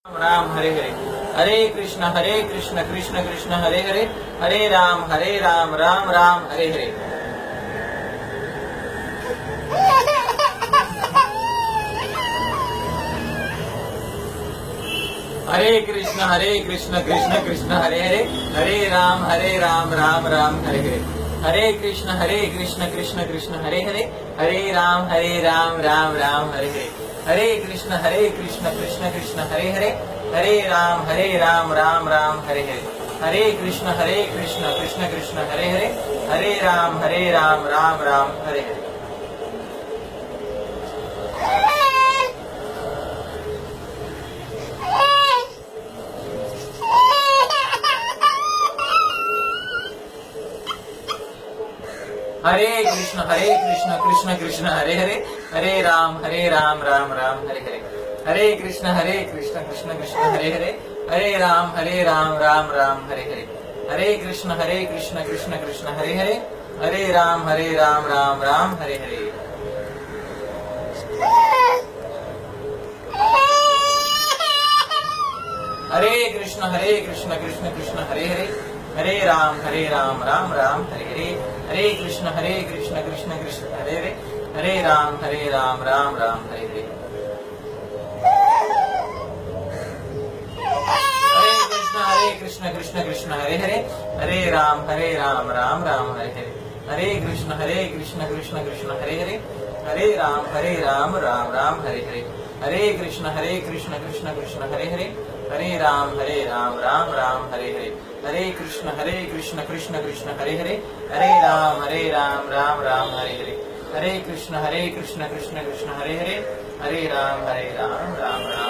Ram Hare Hare, Hare Krishna Krishna Krishna Hare Hare, Hare Ram Ram Ram Hare Hare. Hare Krishna Krishna Krishna Hare Hare, Hare Ram Ram Ram Hare Hare. Hare Krishna Krishna Krishna Hare Hare, Hare Ram Ram Ram Hare Hare. Hare Krishna Krishna Krishna Hare Hare, Hare Ram Ram Ram Hare Hare. Hare Krishna Krishna Krishna Hare Hare, Hare Ram Ram Ram Hare Hare. Hare Krishna Krishna Krishna Hare Hare, Hare Ram Ram Ram Hare Hare. Hare Krishna Krishna Krishna Hare Hare, Hare Ram Ram Ram Hare Hare. Hare Krishna Krishna Krishna Hare Hare, Hare Ram Ram Ram Hare Hare. Hare Krishna Krishna Krishna Hare Hare, Hare Ram Ram Ram Hare Hare. Hare Krishna Krishna Krishna Hare Hare, Hare Ram Ram Ram Hare Hare. Hare Krishna Krishna Krishna Hare Hare, Hare Ram Ram Ram Hare Hare. Hare Krishna Krishna Krishna Hare Hare, Hare Ram Ram Ram Hare Hare. Hare Krishna Krishna Krishna Hare Hare, Hare Ram Ram Ram Hare Hare. Hare Krishna Krishna Krishna Hare Hare, Hare Ram Ram Ram Hare Hare. Hare Krishna Krishna Krishna Hare Hare, Hare Ram Ram Ram.